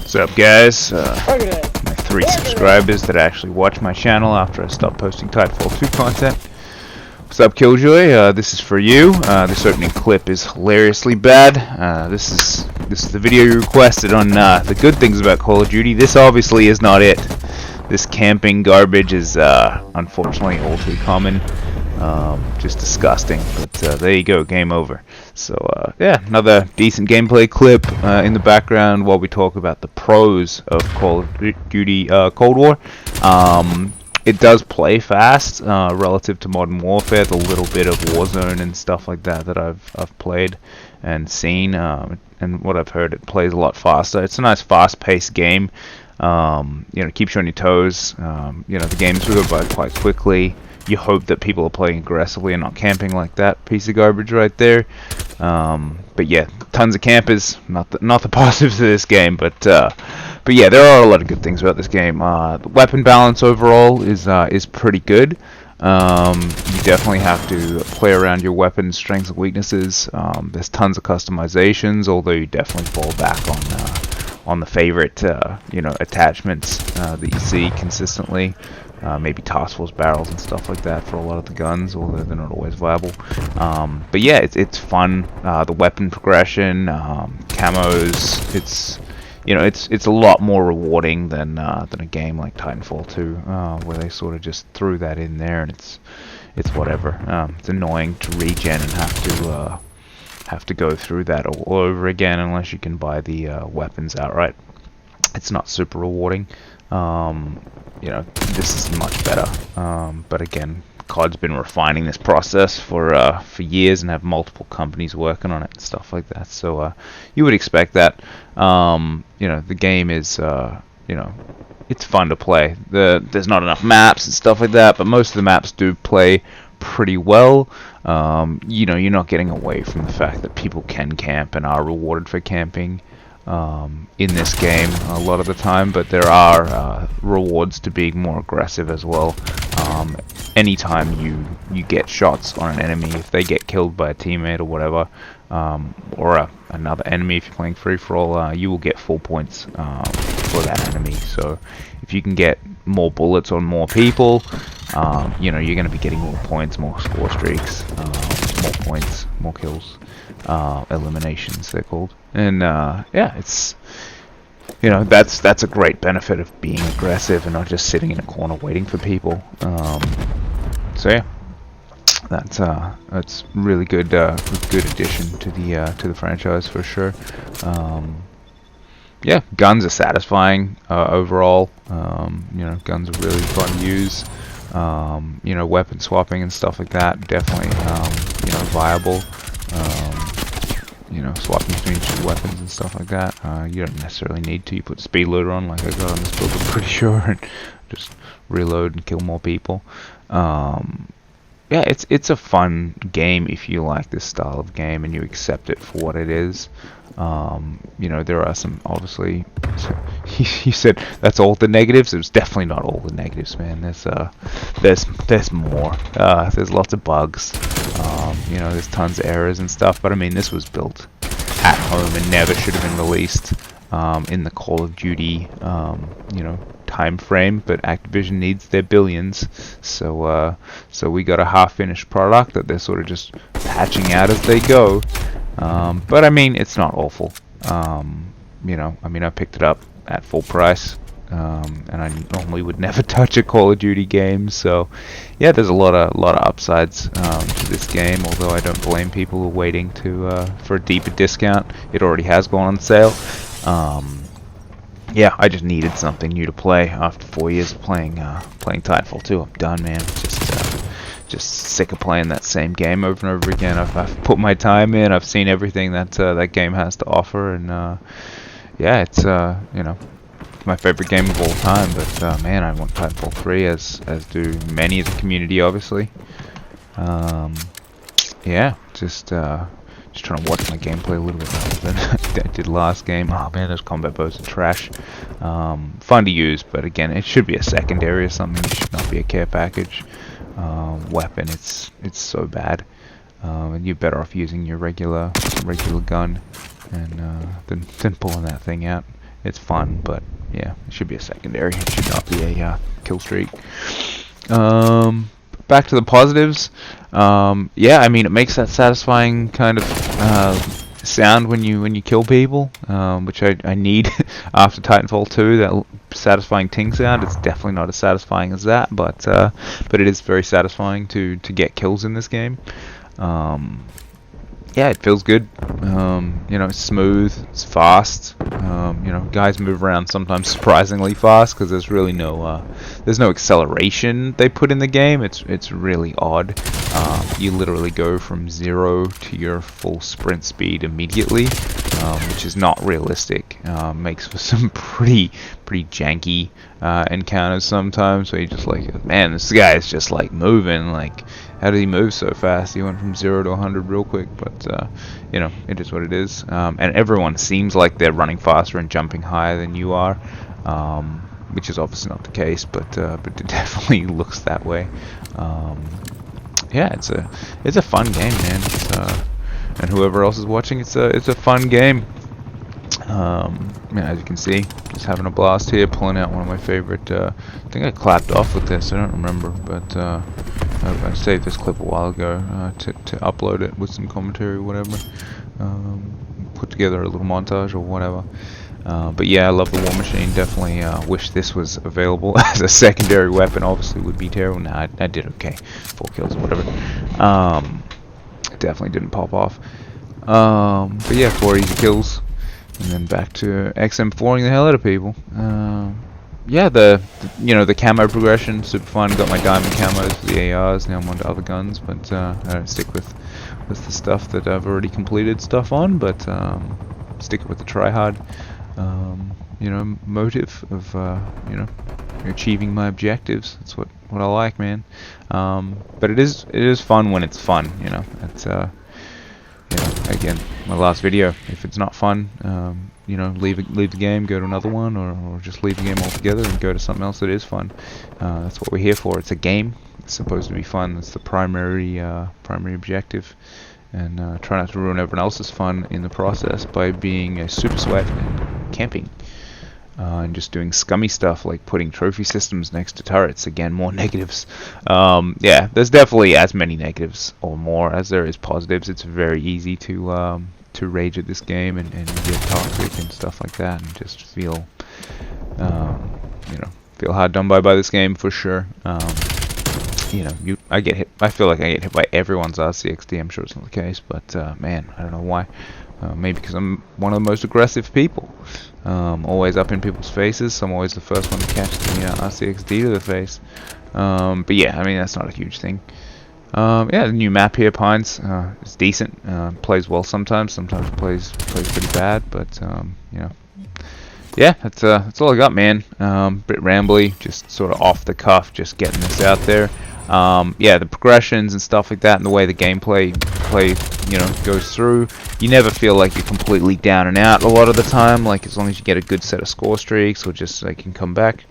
What's up, guys? Look at that. My 3 subscribers that actually watch my channel after I stopped posting Titanfall 2 content. What's up, Killjoy? This is for you. This opening clip is hilariously bad. This is the video you requested on the good things about Call of Duty. This obviously is not it. This camping garbage is unfortunately all too common. Just disgusting, but there you go, game over. So yeah, another decent gameplay clip in the background while we talk about the pros of Call of Duty Cold War. It does play fast relative to Modern Warfare, the little bit of Warzone and stuff like that that I've played and seen, and what I've heard, it plays a lot faster. It's a nice fast-paced game. You know, keeps you on your toes. You know, the games will go by quite quickly. You hope that people are playing aggressively and not camping like that piece of garbage right there. But yeah, tons of campers. Not the positives of this game, but yeah, there are a lot of good things about this game. The weapon balance overall is pretty good. You definitely have to play around your weapons' strengths and weaknesses. There's tons of customizations, although you definitely fall back on the favorite you know, attachments that you see consistently. Maybe task force barrels and stuff like that for a lot of the guns, although they're not always viable. But yeah, it's fun. The weapon progression, camos, it's, you know, it's a lot more rewarding than a game like Titanfall 2, where they sort of just threw that in there, and it's whatever. It's annoying to regen and have to go through that all over again unless you can buy the weapons outright. It's not super rewarding. You know, this is much better. But again, COD's been refining this process for years and have multiple companies working on it and stuff like that. So you would expect that. You know, the game is you know, it's fun to play. There's not enough maps and stuff like that, but most of the maps do play pretty well. You know, you're not getting away from the fact that people can camp and are rewarded for camping in this game a lot of the time, but there are rewards to being more aggressive as well. Anytime you get shots on an enemy, if they get killed by a teammate or whatever, or another enemy, if you're playing free-for-all, you will get full points for that enemy. So if you can get more bullets on more people, you know, you're going to be getting more points, more score streaks, more points, more kills, eliminations they're called. And yeah, it's, you know, that's a great benefit of being aggressive and not just sitting in a corner waiting for people. So yeah, that's really good addition to the franchise for sure. Yeah, guns are satisfying overall. You know, guns are really fun to use. You know, weapon swapping and stuff like that, definitely you know, viable. You know, swapping between 2 weapons and stuff like that. You don't necessarily need to. You put speed loader on, like I got on this build, I'm pretty sure, and just reload and kill more people. Yeah, it's a fun game if you like this style of game and you accept it for what it is. You know, there are some, obviously, you said that's all the negatives. It was definitely not all the negatives, man. There's more. There's lots of bugs. You know, there's tons of errors and stuff, but I mean, this was built at home and never should have been released in the Call of Duty you know, time frame, but Activision needs their billions, so we got a half-finished product that they're sort of just patching out as they go. But I mean, it's not awful. You know, I mean, I picked it up at full price, and I normally would never touch a Call of Duty game. So yeah, there's a lot of upsides to this game. Although I don't blame people who are waiting for a deeper discount. It already has gone on sale. Yeah, I just needed something new to play after 4 years of playing Titanfall 2. I'm done, man. Just sick of playing that same game over and over again. I've put my time in. I've seen everything that that game has to offer, and yeah, it's you know, my favorite game of all time. But man, I want Titanfall 3, as do many of the community, obviously. Yeah, just trying to watch my gameplay a little bit better than I did last game. Oh man, those combat bows are trash. Fun to use, but again, it should be a secondary or something. It should not be a care package. Weapon, it's so bad, and you're better off using your regular gun and than pulling that thing out. it's fun, but yeah, it should be a secondary. It should not be a kill streak. Back to the positives. Yeah, I mean, it makes that satisfying kind of sound when you kill people, which I need after Titanfall 2. That satisfying ting sound. It's definitely not as satisfying as that, but it is very satisfying to get kills in this game. Yeah, it feels good. You know, it's smooth, it's fast. You know, guys move around sometimes surprisingly fast because there's really no acceleration they put in the game. It's really odd. You literally go from 0 to your full sprint speed immediately, which is not realistic. Makes for some pretty janky encounters sometimes, where you're just like, man, this guy is just like moving. Like, how did he move so fast? He went from 0 to 100 real quick. But you know, it is what it is. And everyone seems like they're running faster and jumping higher than you are, which is obviously not the case. But it definitely looks that way. Yeah, it's a fun game, man. And whoever else is watching, it's a fun game. Yeah, as you can see, just having a blast here, pulling out one of my favorite. I think I clapped off with this. I don't remember, but I saved this clip a while ago to upload it with some commentary or whatever. Put together a little montage or whatever. But yeah, I love the War Machine. Definitely wish this was available as a secondary weapon. Obviously, would be terrible. Nah, I did okay. 4 kills or whatever. It definitely didn't pop off. But yeah, 4 easy kills. And then back to XM4ing the hell out of people. Yeah, the camo progression, super fun. Got my diamond camos for the ARs. Now I'm on to other guns, but I don't stick with the stuff that I've already completed stuff on. But stick with the tryhard, motive of achieving my objectives. That's what I like, man. But it is fun when it's fun. You know, it's again, my last video. If it's not fun, leave the game, go to another one, or just leave the game altogether and go to something else that is fun. That's what we're here for. It's a game. It's supposed to be fun. That's the primary objective. And try not to ruin everyone else's fun in the process by being a super sweat and camping. And just doing scummy stuff like putting trophy systems next to turrets. Again, more negatives. Yeah, there's definitely as many negatives or more as there is positives. It's very easy to rage at this game and get toxic and stuff like that, and just feel feel hard done by this game for sure. I get hit. I feel like I get hit by everyone's RCXD. I'm sure it's not the case, but man, I don't know why. Maybe because I'm one of the most aggressive people. Always up in people's faces, so I'm always the first one to catch the RCXD to the face. But yeah, I mean, that's not a huge thing. Yeah, the new map here, Pines, is decent. Plays well sometimes it plays pretty bad, but yeah, that's all I got, man. Bit rambly, just sort of off the cuff, just getting this out there. Yeah, the progressions and stuff like that, and the way the gameplay goes through, you never feel like you're completely down and out a lot of the time. Like, as long as you get a good set of score streaks, or just like, can come back,